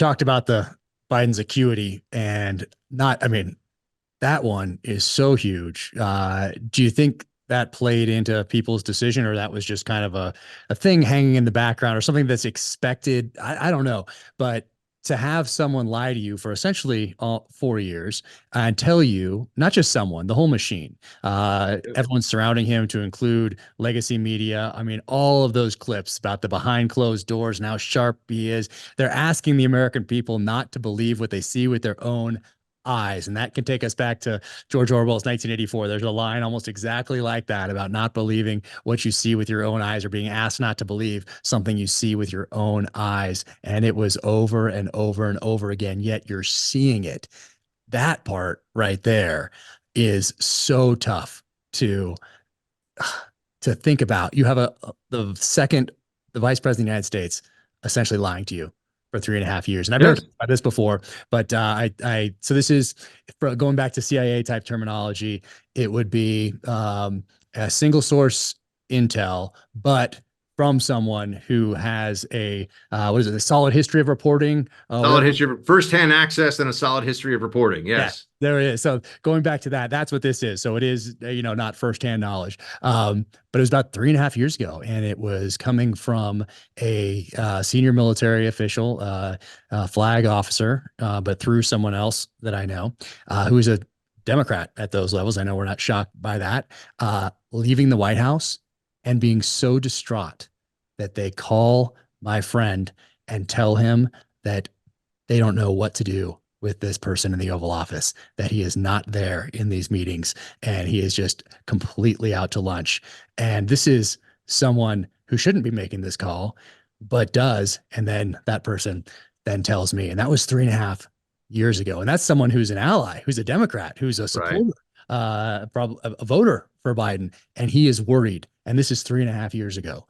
talked about the Biden's acuity and not, I mean, that one is so huge. Do you think that played into people's decision, or that was just kind of a thing hanging in the background, or something that's expected? I don't know. But to have someone lie to you for essentially all 4 years and tell you, not just someone, the whole machine, everyone surrounding him, to include legacy media. I mean, all of those clips about the behind closed doors and how sharp he is. They're asking the American people not to believe what they see with their own eyes. And that can take us back to George Orwell's 1984. There's a line almost exactly like that about not believing what you see with your own eyes, or being asked not to believe something you see with your own eyes. And it was over and over and over again, yet you're seeing it. That part right there is so tough to think about. You have the vice president of the United States essentially lying to you for 3.5 years. And I've never Yes. talked about this before, but so this is going back to CIA type terminology. It would be a single source intel, but from someone who has a solid history of reporting. Solid history of firsthand access and a solid history of reporting. Yeah, Yes. there it is. So going back to that, that's what this is. So it is, not firsthand knowledge. But it was about 3.5 years ago, and it was coming from a senior military official, flag officer, but through someone else that I know, who is a Democrat at those levels. I know we're not shocked by that. Leaving the White House and being so distraught that they call my friend and tell him that they don't know what to do with this person in the Oval Office, that he is not there in these meetings, and he is just completely out to lunch. And this is someone who shouldn't be making this call, but does. And then that person then tells me, and that was 3.5 years ago. And that's someone who's an ally, who's a Democrat, who's a Right. supporter, probably a voter for Biden. And he is worried. And this is 3.5 years ago.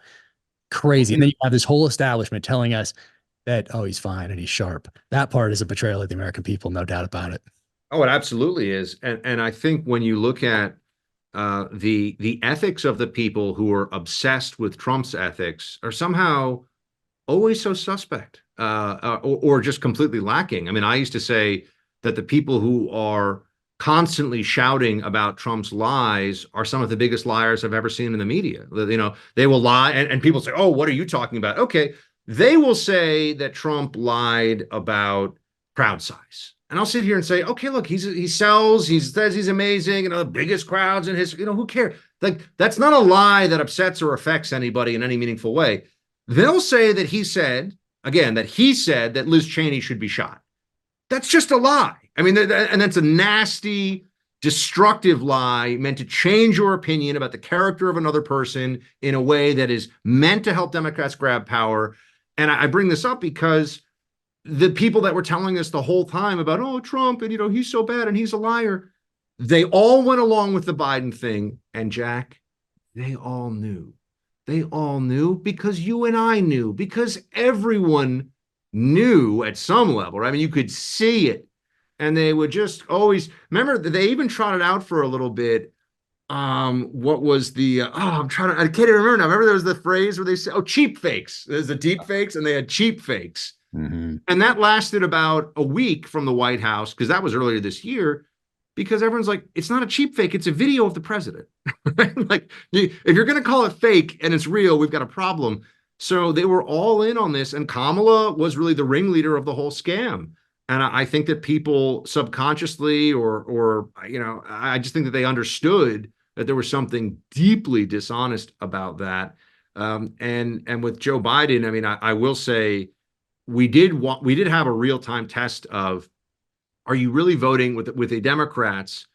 Crazy. And then you have this whole establishment telling us that, oh, he's fine and he's sharp. That part is a betrayal of the American people, no doubt about it. Oh, it absolutely is. And I think when you look at the ethics of the people who are obsessed with Trump's ethics are somehow always so suspect, or just completely lacking. I mean, I used to say that the people who are constantly shouting about Trump's lies are some of the biggest liars I've ever seen in the media. They will lie, and people say, "Oh, what are you talking about?" Okay, they will say that Trump lied about crowd size. And I'll sit here and say, okay, look, he says he's amazing, the biggest crowds in history. Who cares? Like, that's not a lie that upsets or affects anybody in any meaningful way. They'll say that he said that Liz Cheney should be shot. That's just a lie. I mean, and that's a nasty, destructive lie meant to change your opinion about the character of another person in a way that is meant to help Democrats grab power. And I bring this up because the people that were telling us the whole time about, oh, Trump, and, he's so bad and he's a liar, they all went along with the Biden thing. And Jack, they all knew. They all knew because you and I knew, because everyone knew at some level, right? I mean, you could see it. And they would just always, remember, they even trotted out for a little bit. What was the, I can't even remember now. Remember there was the phrase where they said, oh, cheap fakes. There's the deep fakes and they had cheap fakes. Mm-hmm. And that lasted about a week from the White House, because that was earlier this year, because everyone's like, it's not a cheap fake, it's a video of the president. Like, if you're going to call it fake and it's real, we've got a problem. So they were all in on this, and Kamala was really the ringleader of the whole scam. And I think that people subconsciously, or I just think that they understood that there was something deeply dishonest about that. And with Joe Biden, I mean, I will say, we did have a real-time test of, are you really voting with the Democrats?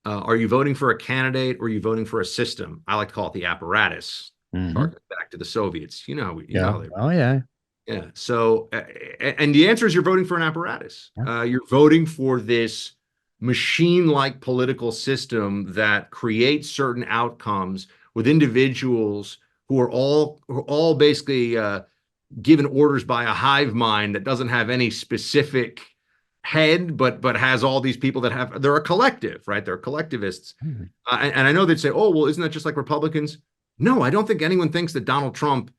Are you voting for a candidate, or are you voting for a system? I like to call it the apparatus. Mm-hmm. Back to the Soviets. Yeah. Oh, yeah. Yeah. So, and the answer is you're voting for an apparatus. You're voting for this machine-like political system that creates certain outcomes with individuals who are all basically given orders by a hive mind that doesn't have any specific head, but has all these people that they're a collective, right? They're collectivists. Mm-hmm. And I know they'd say, oh, well, isn't that just like Republicans? No, I don't think anyone thinks that Donald Trump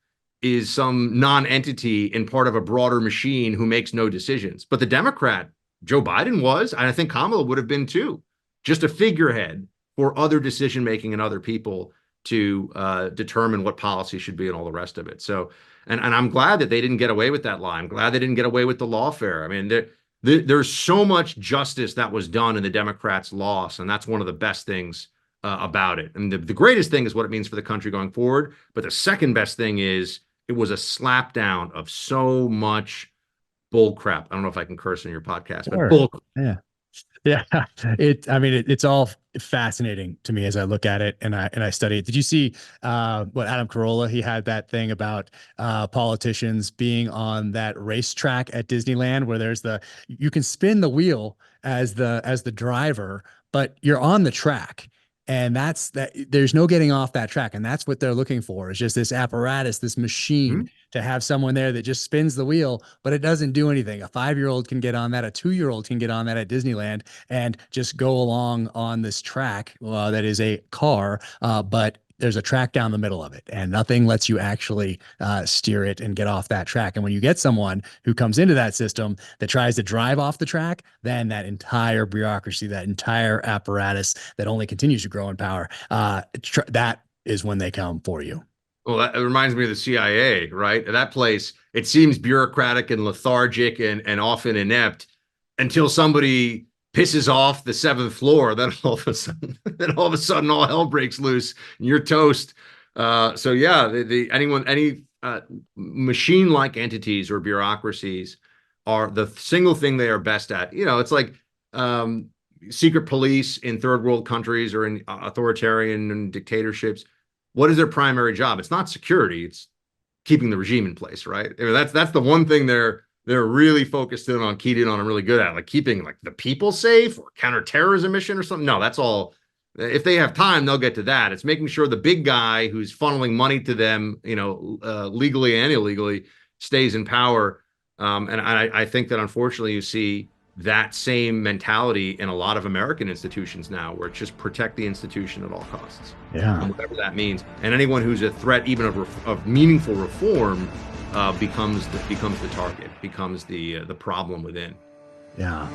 is some non-entity in part of a broader machine who makes no decisions. But the Democrat, Joe Biden was, and I think Kamala would have been too, just a figurehead for other decision-making and other people to determine what policy should be and all the rest of it. So, and I'm glad that they didn't get away with that lie. I'm glad they didn't get away with the lawfare. I mean, there's so much justice that was done in the Democrats' loss, and that's one of the best things about it. And the greatest thing is what it means for the country going forward. But the second best thing is it was a slapdown of so much bull crap. I don't know if I can curse on your podcast, but Sure. bull. Yeah. Yeah. It's all fascinating to me as I look at it and I study it. Did you see what Adam Carolla, he had that thing about politicians being on that racetrack at Disneyland where you can spin the wheel as the driver, but you're on the track. And there's no getting off that track. And that's what they're looking for, is just this apparatus, this machine to have someone there that just spins the wheel, but it doesn't do anything. A 5-year-old can get on that. A 2-year-old can get on that at Disneyland and just go along on this track that is a car, but there's a track down the middle of it, and nothing lets you actually steer it and get off that track. And when you get someone who comes into that system that tries to drive off the track, then that entire bureaucracy, that entire apparatus that only continues to grow in power, that is when they come for you. Well, that reminds me of the CIA, right? That place, it seems bureaucratic and lethargic and often inept until somebody pisses off the 7th floor. Then all of a sudden, all hell breaks loose and you're toast. So yeah, any machine-like entities or bureaucracies are the single thing they are best at. You know, it's like secret police in third world countries or in authoritarian and dictatorships. What is their primary job? It's not security. It's keeping the regime in place, right? I mean, that's the one thing they're really focused in on, keyed in on, and really good at, like keeping like the people safe or counterterrorism mission or something. No, that's all. If they have time, they'll get to that. It's making sure the big guy who's funneling money to them, legally and illegally, stays in power. And I think that unfortunately you see that same mentality in a lot of American institutions now, where it's just protect the institution at all costs. Yeah. And whatever that means. And anyone who's a threat even of meaningful reform becomes the target, becomes the problem within. Yeah.